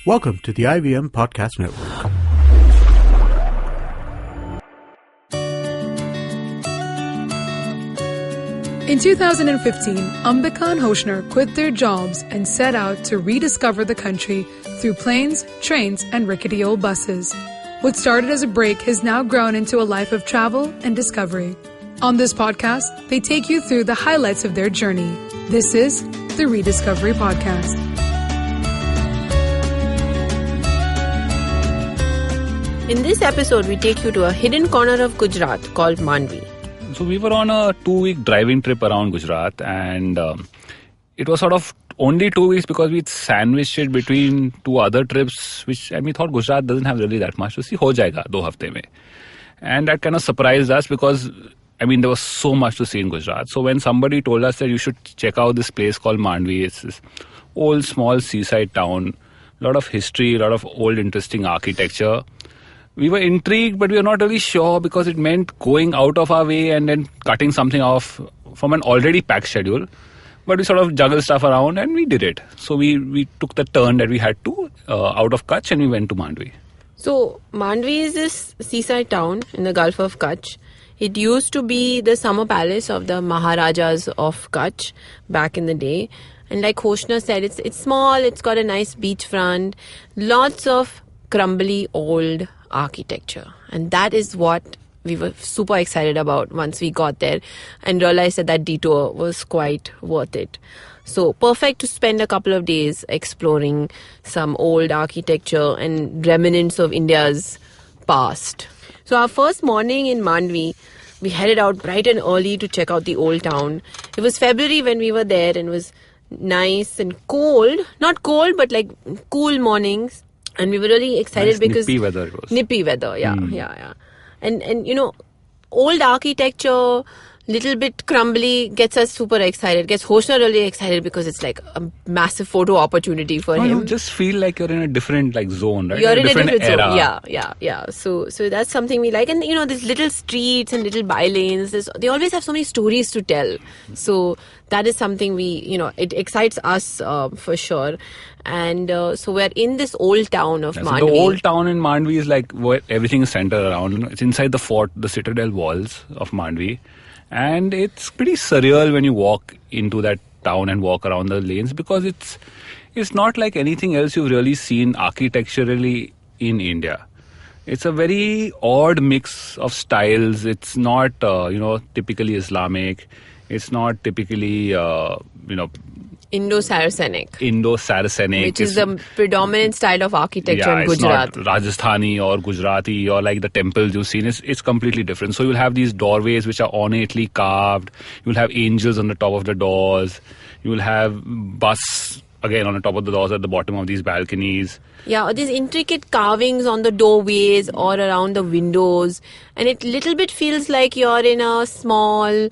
Welcome to the IVM Podcast Network. In 2015, Ambika and Hoshner quit their jobs and set out to rediscover the country through planes, trains, and rickety old buses. What started as a break has now grown into a life of travel and discovery. On this podcast, they take you through the highlights of their journey. This is the Rediscovery Podcast. In this episode, we take you to a hidden corner of Gujarat called Mandvi. So we were on a 2-week driving trip around Gujarat, and it was sort of only 2 weeks because we sandwiched it between two other trips, and we thought Gujarat doesn't have really that much to see. Ho jayega 2 hafte mein. And that kind of surprised us because, there was so much to see in Gujarat. So when somebody told us that you should check out this place called Mandvi, it's this old, small seaside town, a lot of history, a lot of old, interesting architecture. We were intrigued, but we were not really sure because it meant going out of our way and then cutting something off from an already packed schedule. But we sort of juggled stuff around and we did it. So we took the turn that we had to out of Kutch and we went to Mandvi. So Mandvi is this seaside town in the Gulf of Kutch. It used to be the summer palace of the Maharajas of Kutch back in the day. And like Hoshner said, it's small, it's got a nice beachfront, lots of crumbly old architecture, and that is what we were super excited about once we got there and realized that detour was quite worth it. So perfect to spend a couple of days exploring some old architecture and remnants of India's past. So our first morning in Mandvi, we headed out bright and early to check out the old town. It was February when we were there, and it was nice and cold, not cold but like cool mornings. And we were really excited because nippy weather it was. Nippy weather, yeah. And old architecture, little bit crumbly, gets us super excited. Gets Hoshner really excited because it's like a massive photo opportunity for him. You just feel like you're in a different zone, right? You're in a different era. Zone. Yeah. So that's something we like. And these little streets and little by lanes, they always have so many stories to tell. So that is something it excites us for sure. And so we're in this old town of Mandvi. So the old town in Mandvi is like where everything is centered around. It's inside the fort, the citadel walls of Mandvi. And it's pretty surreal when you walk into that town and walk around the lanes because it's not like anything else you've really seen architecturally in India. It's a very odd mix of styles. It's not, typically Islamic. It's not typically, Indo-Saracenic. Which is the predominant style of architecture in Gujarat. It's not Rajasthani or Gujarati or like the temples you've seen. It's completely different. So you'll have these doorways which are ornately carved. You'll have angels on the top of the doors. You'll have bus again on the top of the doors at the bottom of these balconies. Yeah, or these intricate carvings on the doorways or around the windows. And it little bit feels like you're in a small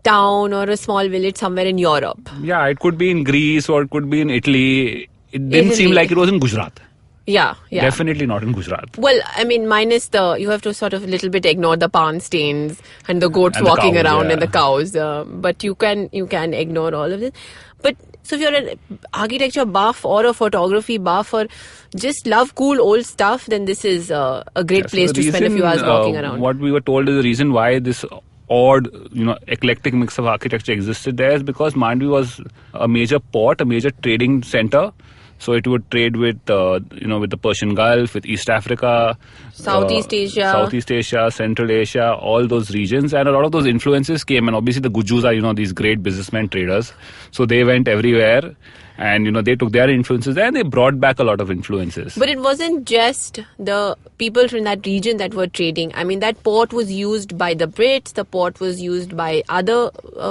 town or a small village somewhere in Europe. Yeah, it could be in Greece or it could be in Italy. It didn't seem like it was in Gujarat. Yeah. Definitely not in Gujarat. Well, minus you have to sort of a little bit ignore the palm stains and the goats walking around and the cows. But you can ignore all of this. But so if you're an architecture buff or a photography buff or just love cool old stuff, then this is a great place to spend a few hours walking around. What we were told is the reason why this odd, eclectic mix of architecture existed there is because Mandvi was a major port, a major trading center. So it would trade with, with the Persian Gulf, with East Africa, Southeast Asia, Central Asia, all those regions. And a lot of those influences came. And obviously the Gujus are, these great businessmen traders. So they went everywhere. And, they took their influences there and they brought back a lot of influences. But it wasn't just the people from that region that were trading. That port was used by the Brits. The port was used by other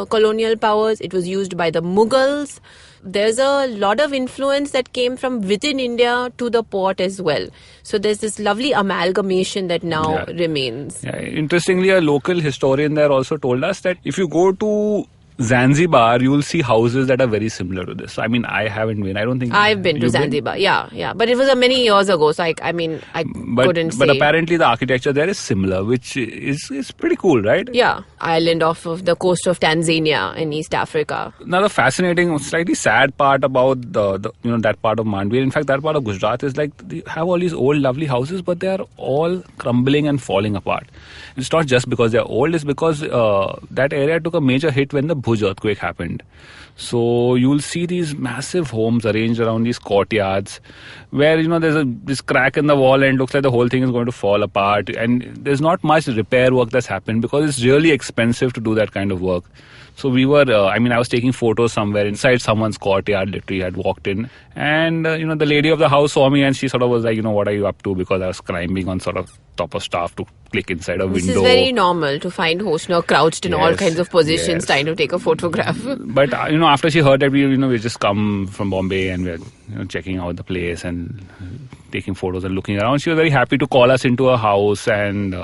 colonial powers. It was used by the Mughals. There's a lot of influence that came from within India to the port as well. So there's this lovely amalgamation that now remains. Yeah. Interestingly, a local historian there also told us that if you go to Zanzibar, you will see houses that are very similar to this. I mean, I haven't been. I don't think I've been to you've Zanzibar. Yeah. But it was many years ago, so I couldn't say. But apparently the architecture there is similar, which is pretty cool, right? Yeah, island off of the coast of Tanzania in East Africa. Another fascinating, slightly sad part about the that part of Mandvi, in fact that part of Gujarat, is like they have all these old lovely houses, but they are all crumbling and falling apart. It's not just because they are old; it's because that area took a major hit when the Bhuj earthquake happened. So you'll see these massive homes arranged around these courtyards, where there's this crack in the wall and it looks like the whole thing is going to fall apart. And there's not much repair work that's happened because it's really expensive to do that kind of work. So we were, I was taking photos somewhere inside someone's courtyard. Literally, had walked in, and the lady of the house saw me, and she sort of was like, what are you up to? Because I was climbing on sort of top of stuff to click inside a window. This is very normal to find Hoshner crouched in all kinds of positions trying to take a photograph. But after she heard that we just come from Bombay and we're checking out the place and taking photos and looking around, she was very happy to call us into her house and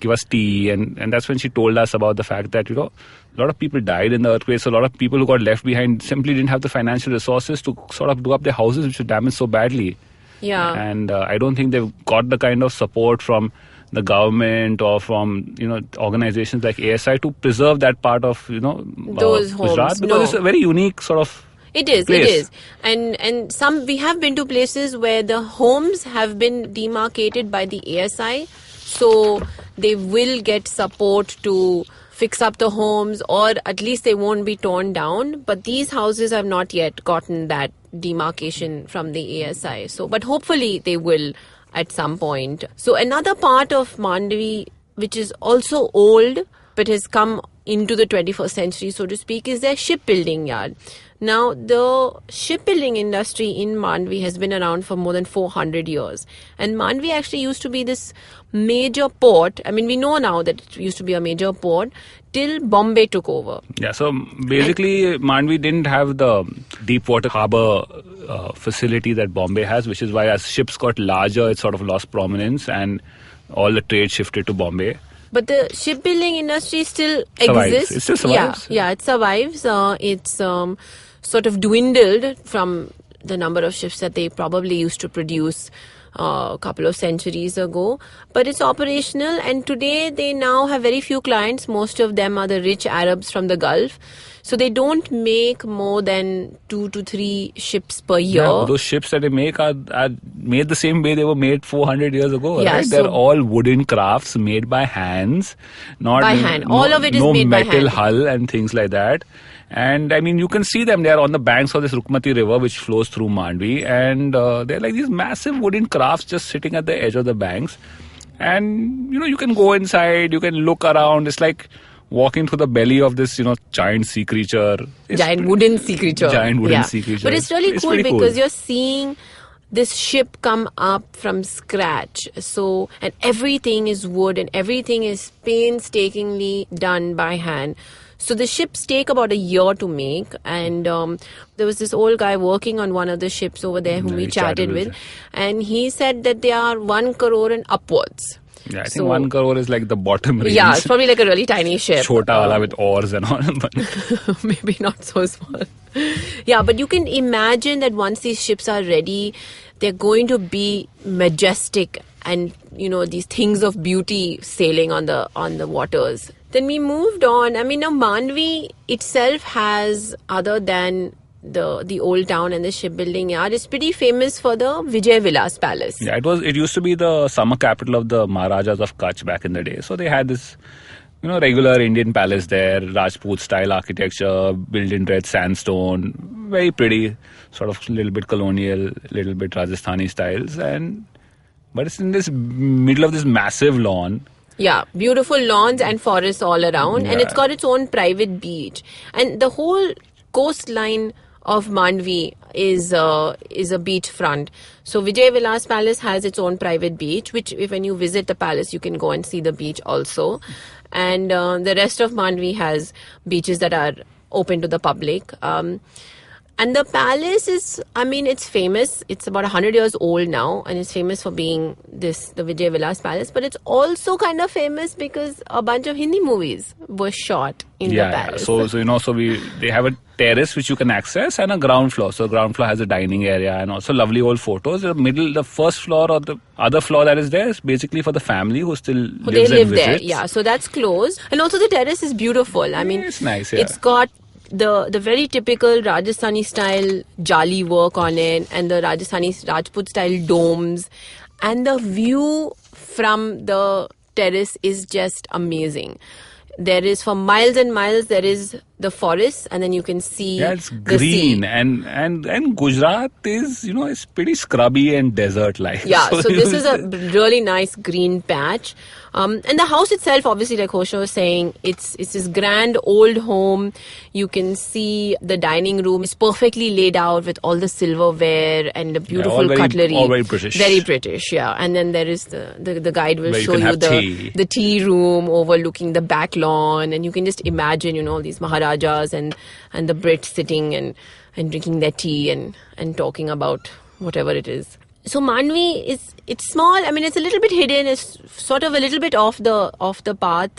give us tea, and that's when she told us about the fact that a lot of people died in the earthquake, so a lot of people who got left behind simply didn't have the financial resources to sort of do up their houses, which were damaged so badly. Yeah. And I don't think they've got the kind of support from the government or from organizations like ASI to preserve that part of those homes. Gujarat, because it's a very unique sort of place. It is. And some we have been to places where the homes have been demarcated by the ASI, so they will get support to fix up the homes, or at least they won't be torn down. But these houses have not yet gotten that demarcation from the ASI. So, but hopefully they will at some point. So another part of Mandvi, which is also old but has come into the 21st century, so to speak, is their shipbuilding yard. Now, the shipbuilding industry in Mandvi has been around for more than 400 years. And Mandvi actually used to be this major port. I mean, we know now that it used to be a major port till Bombay took over. Yeah, so basically, Mandvi didn't have the deep water harbour facility that Bombay has, which is why as ships got larger, it sort of lost prominence and all the trade shifted to Bombay. But the shipbuilding industry still survives. exists. It still survives. Yeah, it survives. It's sort of dwindled from the number of ships that they probably used to produce a couple of centuries ago. But it's operational, and today they now have very few clients. Most of them are the rich Arabs from the Gulf. So they don't make more than 2 to 3 ships per year. Yeah, those ships that they make are made the same way they were made 400 years ago. Yeah, right? They're all wooden crafts made by hands. Not by hand. All of it is made by hand. No metal hull and things like that. And I mean, you can see them. They are on the banks of this Rukmati river, which flows through Mandvi. And they're like these massive wooden crafts just sitting at the edge of the banks. And, you can go inside, you can look around. It's like walking through the belly of this, giant sea creature. Giant wooden sea creature. Sea creature. But it's really cool because you're seeing this ship come up from scratch. So, and everything is wood and everything is painstakingly done by hand. So the ships take about a year to make, and there was this old guy working on one of the ships over there whom we chatted with, and he said that they are 1 crore and upwards. Yeah, I think 1 crore is like the bottom range. Yeah, it's probably like a really tiny ship. Chota wala with oars and all. Maybe not so small. Yeah, but you can imagine that once these ships are ready, they're going to be majestic and, these things of beauty sailing on the waters. Then we moved on. I mean, now Mandvi itself has, other than the old town and the shipbuilding yard, is pretty famous for the Vijay Vilas Palace. Yeah, it used to be the summer capital of the Maharajas of Kutch back in the day. So they had this, regular Indian palace there, Rajput style architecture, built in red sandstone, very pretty, sort of a little bit colonial, little bit Rajasthani styles, but it's in this middle of this massive lawn. Yeah, beautiful lawns and forests all around, and it's got its own private beach. And the whole coastline of Mandvi is a beachfront. So Vijay Vilas Palace has its own private beach, which when you visit the palace, you can go and see the beach also. And the rest of Mandvi has beaches that are open to the public. And the palace is, I mean, it's famous. It's about 100 years old now, and it's famous for being the Vijay Vilas Palace. But it's also kind of famous because a bunch of Hindi movies were shot in the palace. So they have a terrace which you can access and a ground floor. So ground floor has a dining area and also lovely old photos. The first floor or the other floor that is there is basically for the family who still lives they live and there. visits. Yeah, so that's closed. And also the terrace is beautiful. I mean, it's nice. Yeah. It's got the very typical Rajasthani style jali work on it, and the Rajasthani Rajput style domes, and the view from the terrace is just amazing. There is, for miles and miles, there is the forest, and then you can see it's the green sea. and Gujarat is it's pretty scrubby and desert like. Yeah, so this is a really nice green patch. And the house itself, obviously, like Hosha was saying, it's this grand old home. You can see the dining room is perfectly laid out with all the silverware and the beautiful cutlery. All very British. Very British, yeah. And then there is the guide will Where show you the tea room overlooking the back lawn, and you can just imagine, all these Maharajas and the Brits sitting and drinking their tea and talking about whatever it is. So Mandvi it's small. I mean, it's a little bit hidden. It's sort of a little bit off the path.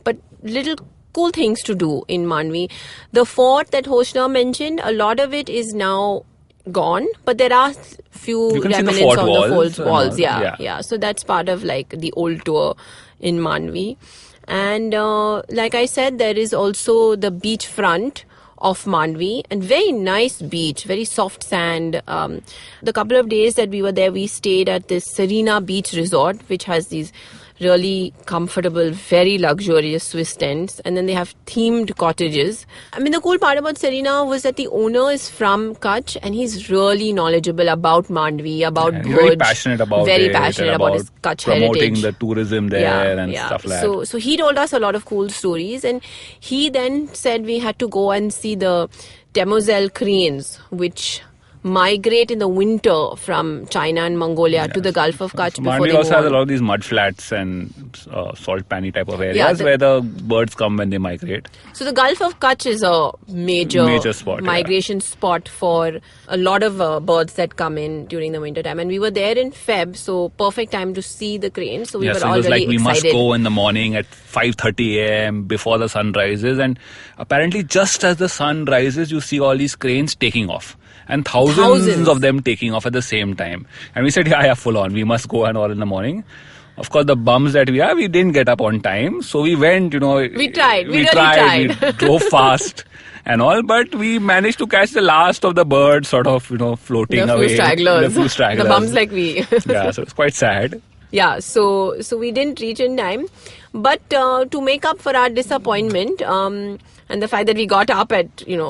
But little cool things to do in Mandvi. The fort that Hoshna mentioned, a lot of it is now gone, but there are few remnants on the walls. Yeah. So that's part of like the old tour in Mandvi. And like I said, there is also the beach front of Mandvi, and very nice beach, very soft sand. The couple of days that we were there, we stayed at this Serena Beach Resort, which has these really comfortable, very luxurious Swiss tents, and then they have themed cottages. I mean, the cool part about Serena was that the owner is from Kutch, and he's really knowledgeable about Mandvi, about Bhuj. Very passionate about his Kutch promoting heritage. the tourism there and stuff like that. So he told us a lot of cool stories, and he then said we had to go and see the Demoiselle cranes, which migrate in the winter from China and Mongolia to the Gulf of Kutch before Mandvi they also move has a on. lot of these mud flats and salt panny type of areas where the birds come when they migrate. So the Gulf of Kutch is a major spot, migration spot for a lot of birds that come in during the winter time. And we were there in Feb, so perfect time to see the cranes. So we were all it was really like we excited. must go in the morning at 5:30 a.m. before the sun rises, and apparently just as the sun rises, you see all these cranes taking off. And thousands of them taking off at the same time. And we said, yeah, full on. We must go and all in the morning. Of course, the bums that we didn't get up on time. So we went, We tried. We We drove fast and all. But we managed to catch the last of the birds sort of, floating away. The few stragglers. The bums like we. Yeah, so it's quite sad. Yeah, so we didn't reach in time. But to make up for our disappointment, and the fact that we got up at,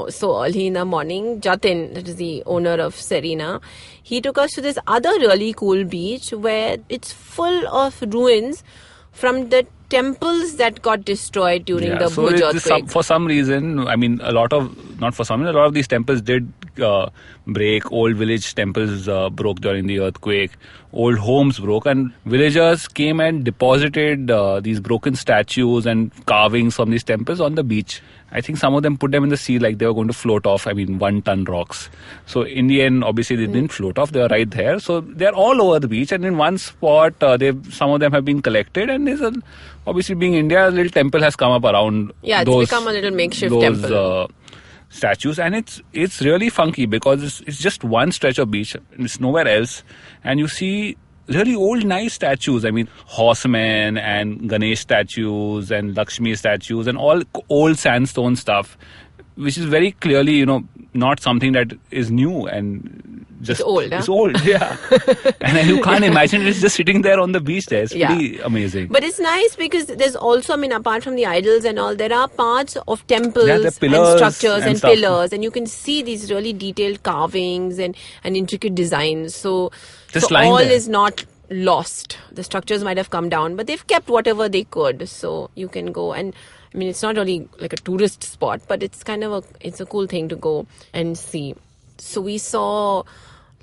so early in the morning, Jatin, that is the owner of Serena, he took us to this other really cool beach where it's full of ruins from the temples that got destroyed during the Bhuj earthquake. For some reason, I mean, a lot of these temples did break. Old village temples broke during the earthquake. Old homes broke, and villagers came and deposited these broken statues and carvings from these temples on the beach. I think some of them put them in the sea like they were going to float off, 1-ton rocks. So in the end, obviously they didn't float off, they were right there. So they're all over the beach, and in one spot, some of them have been collected, and obviously being India, a little temple has come up around it's become a little makeshift temple. Statues, and it's really funky because it's just one stretch of beach, it's nowhere else, and you see really old nice statues. I mean, horsemen and Ganesh statues and Lakshmi statues and all old sandstone stuff, which is very clearly not something that is new and just it's old. It's old, yeah. And you can't imagine it's just sitting there on the beach there. It's pretty amazing. But it's nice because there's also, apart from the idols and all, there are parts of temples and structures and pillars, and you can see these really detailed carvings and intricate designs. So all is not lost. The structures might have come down, but they've kept whatever they could. So you can go, and it's not really like a tourist spot, but it's kind of it's a cool thing to go and see. So we saw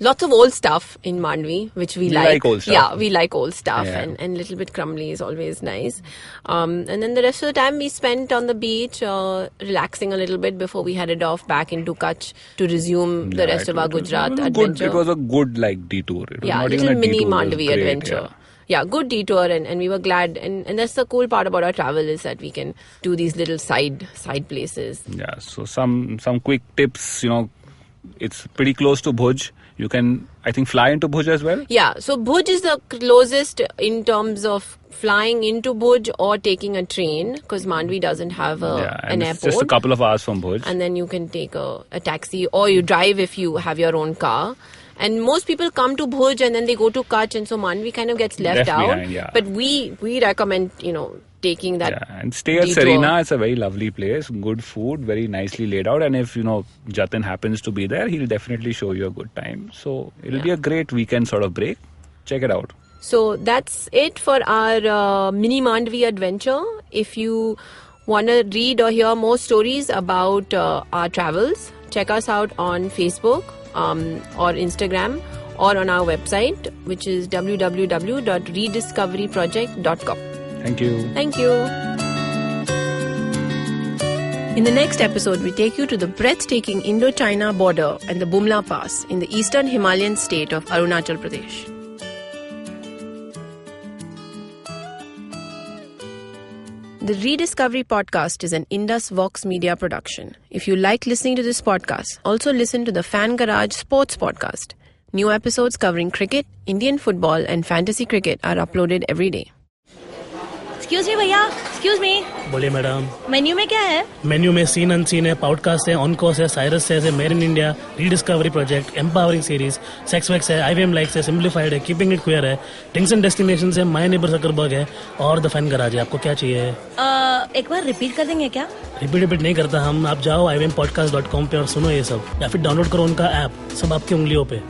lots of old stuff in Mandvi, which we like. like old stuff. Yeah, we like old stuff, Yeah. and a little bit crumbly is always nice. And then the rest of the time we spent on the beach, relaxing a little bit before we headed off back into Kutch to resume the rest of our Gujarat adventure. It was a good detour. It was Yeah, not little even a mini detour, it was Mandvi great, adventure. Yeah, good detour, and we were glad. And that's the cool part about our travel, is that we can do these little side places. Yeah, so some quick tips, it's pretty close to Bhuj. You can, I think, fly into Bhuj as well. Yeah, so Bhuj is the closest in terms of flying into Bhuj or taking a train, because Mandvi doesn't have an it's airport. just a couple of hours from Bhuj. And then you can take a taxi, or you drive if you have your own car. And most people come to Bhuj and then they go to Kutch, and so Mandvi kind of gets left out. Behind, yeah. But we recommend, taking that. Yeah, and stay at detour. Serena. It's a very lovely place. Good food, very nicely laid out. And if, Jatin happens to be there, he'll definitely show you a good time. So it'll be a great weekend sort of break. Check it out. So that's it for our mini Mandvi adventure. If you want to read or hear more stories about our travels, check us out on Facebook or Instagram, or on our website, which is www.rediscoveryproject.com. Thank you. Thank you. In the next episode, we take you to the breathtaking Indo-China border and the Bumla Pass in the eastern Himalayan state of Arunachal Pradesh. The Rediscovery Podcast is an Indus Vox Media production. If you like listening to this podcast, also listen to the Fan Garage Sports Podcast. New episodes covering cricket, Indian football, and fantasy cricket are uploaded every day. Excuse me भैया, excuse me. बोलिए madam. Menu में क्या है? Menu में scene unseen है, podcast है, on course है, Cyrus है, made in India, rediscovery project, empowering series, sex wax है, IVM लाइक्स है, सिंप्लीफाइड है, कीपिंग इट क्वियर है, थिंग्स एंड डेस्टिनेशंस है, माय नेबर जकरबर्ग है और द फैन गराज है. आपको क्या चाहिए? एक बार रिपीट कर देंगे क्या? रिपीट नहीं करता हम. आप जाओ IVMpodcast.com पे और सुनो ये सब, या फिर डाउनलोड करो उनका ऐप. सब आपकी उंगलियों पे.